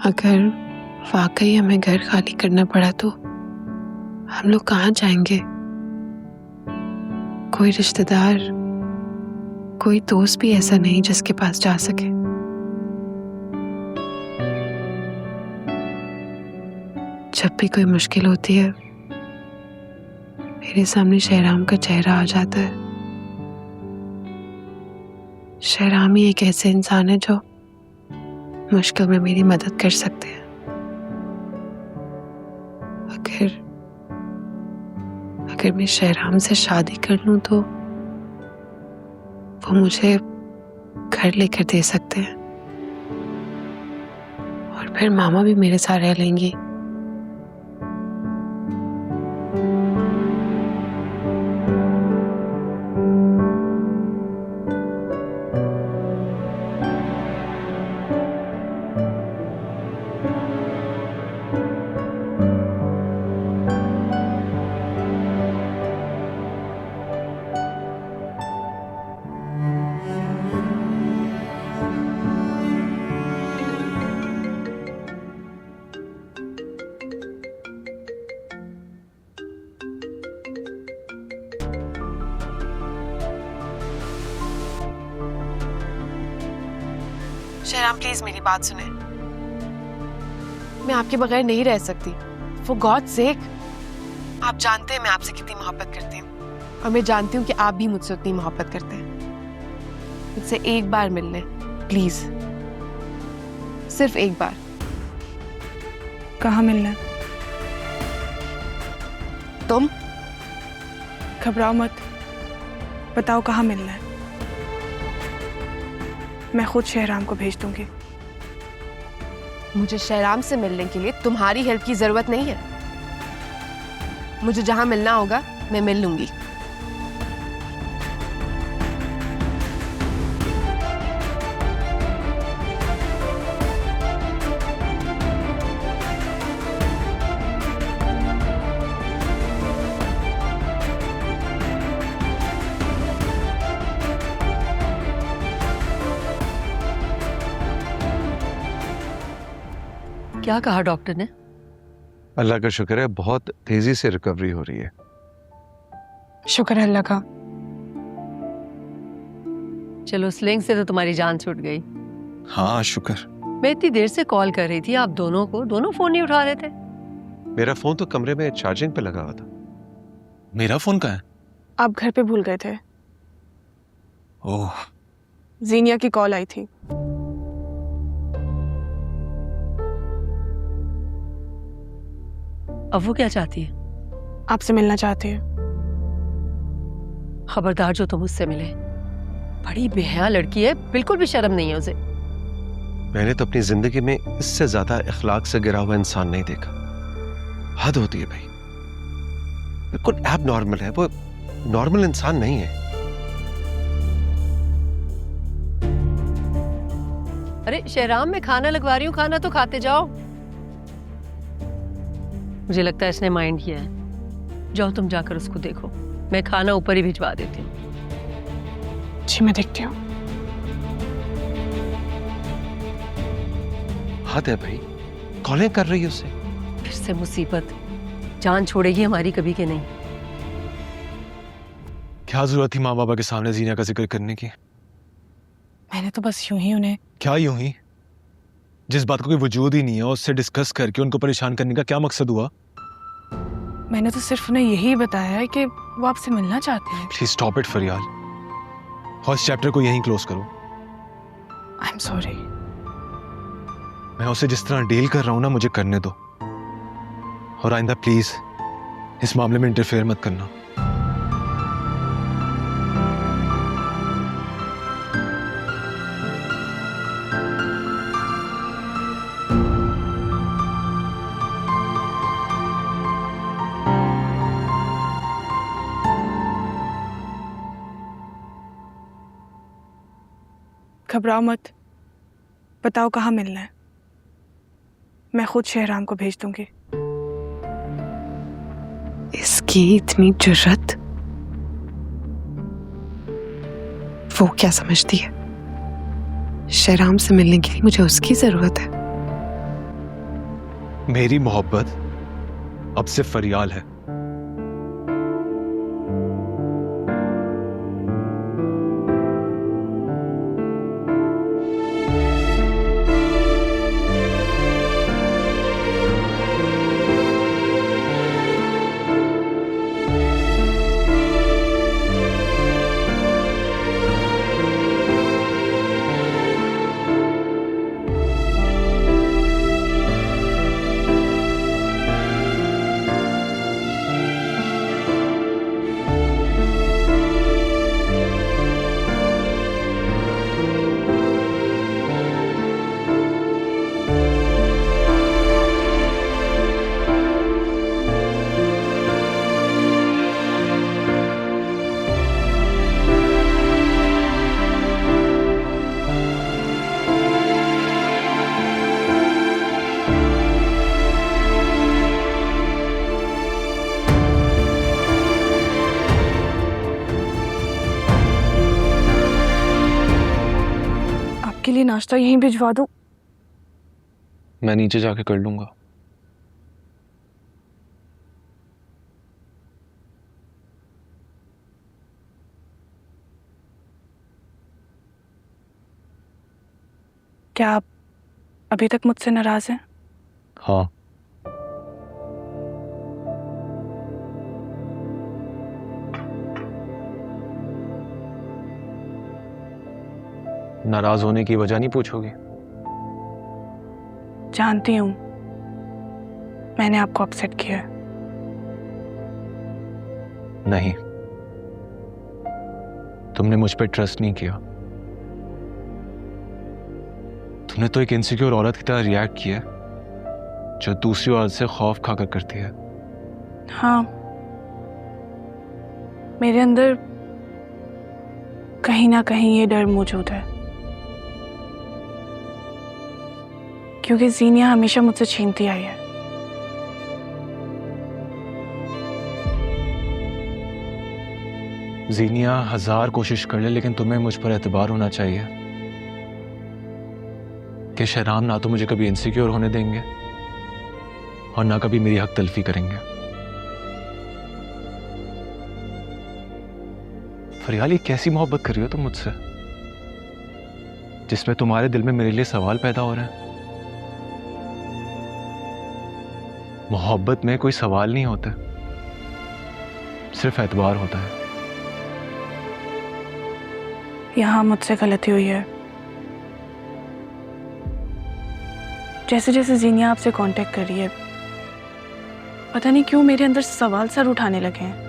अगर वाकई हमें घर खाली करना पड़ा तो हम लोग कहाँ जाएंगे? कोई रिश्तेदार, कोई दोस्त भी ऐसा नहीं जिसके पास जा सके। जब भी कोई मुश्किल होती है मेरे सामने शहराम का चेहरा आ जाता है। शहराम ही एक ऐसे इंसान है जो मुश्किल में मेरी मदद कर सकते हैं। अगर मैं शहराम से शादी कर लूं तो वो मुझे घर लेकर दे सकते हैं और फिर मामा भी मेरे साथ रह लेंगी। शहराम प्लीज मेरी बात सुने। मैं आपके बगैर नहीं रह सकती। For God sake. आप जानते हैं मैं आपसे कितनी मोहब्बत करती हूँ और मैं जानती हूँ कि आप भी मुझसे उतनी मोहब्बत करते हैं। मुझसे एक बार मिल लें प्लीज, सिर्फ एक बार। कहाँ मिलना है? तुम घबराओ मत, बताओ कहाँ मिलना है। मैं खुद शहराम को भेज दूंगी। मुझे शहराम से मिलने के लिए तुम्हारी हेल्प की जरूरत नहीं है। मुझे जहां मिलना होगा मैं मिल लूंगी। क्या कहा डॉक्टर ने? अल्लाह का शुक्र है, बहुत तेजी से रिकवरी हो रही है। शुक्र है अल्लाह का। चलो, स्लिंग से तो तुम्हारी जान छूट गई। हाँ शुक्र। मैं इतनी देर से कॉल कर रही थी, आप दोनों फोन नहीं उठा रहे थे। मेरा फोन तो कमरे में चार्जिंग पे लगा हुआ था। मेरा फोन कहाँ है? आप घर पे भूल गए थे। ओह, जीनिया की कॉल आई थी। अब वो क्या चाहती है? आपसे मिलना चाहती है। खबरदार जो तुम उससे मिले। बड़ी बेहया लड़की है, बिल्कुल भी शर्म नहीं है उसे। मैंने तो अपनी जिंदगी में इससे ज्यादा इखलाक से गिरा हुआ इंसान नहीं देखा। हद होती है भाई, बिल्कुल एब नॉर्मल है, वो नॉर्मल इंसान नहीं है। अरे शहराम, मैं खाना लगवा रही हूँ, खाना तो खाते जाओ। मुझे लगता है इसने माइंड किया है। जाओ तुम जाकर उसको देखो, मैं खाना ऊपर ही भिजवा देती हूँ। जी मैं देखती हूँ। हद है भाई, कॉलें कर रही है उससे। फिर से मुसीबत, जान छोड़ेगी हमारी कभी के नहीं। क्या जरूरत थी माँ बाबा के सामने जीनिया का जिक्र करने की? मैंने तो बस यूं ही उन्हें। क्या यूं ही? जिस बात को कोई वजूद ही नहीं है उससे डिस्कस करके उनको परेशान करने का क्या मकसद हुआ? मैंने तो सिर्फ उन्हें यही बताया है कि वो आपसे मिलना चाहते हैं। Please stop it Fariyal. First chapter को यहीं क्लोज करो। I am sorry. मैं उसे जिस तरह डील कर रहा हूं ना, मुझे करने दो। और आइंदा प्लीज इस मामले में इंटरफेयर मत करना। घबराओ मत, बताओ कहाँ मिलना है। मैं खुद शहराम को भेज दूंगी। इसकी इतनी जुर्रत! वो क्या समझती है? शहराम से मिलने के लिए मुझे उसकी जरूरत है। मेरी मोहब्बत अब सिर्फ फरियाल है। के लिए नाश्ता यहीं भिजवा दूं? मैं नीचे जाके कर लूंगा। क्या आप अभी तक मुझसे नाराज हैं? हाँ। नाराज होने की वजह नहीं पूछोगे? जानती हूं मैंने आपको अपसेट किया है। नहीं, तुमने मुझ पर ट्रस्ट नहीं किया। तुमने तो एक इनसिक्योर औरत की तरह रिएक्ट किया जो दूसरी औरत से खौफ खाकर करती है। हाँ, मेरे अंदर कहीं ना कहीं ये डर मौजूद है, क्योंकि जीनिया हमेशा मुझसे छीनती आई है। जीनिया 1000 कोशिश कर ले, लेकिन तुम्हें मुझ पर एतबार होना चाहिए कि शहराम ना तो मुझे कभी इनसिक्योर होने देंगे और ना कभी मेरी हक तलफी करेंगे। फरियाल, ये कैसी मोहब्बत कर रही हो तुम मुझसे, जिसमें तुम्हारे दिल में मेरे लिए सवाल पैदा हो रहे हैं? मोहब्बत में कोई सवाल नहीं होते, सिर्फ एतबार होता है। यहां मुझसे गलती हुई है। जैसे जैसे जीनिया आपसे कांटेक्ट कर रही है, पता नहीं क्यों मेरे अंदर सवाल सर उठाने लगे हैं।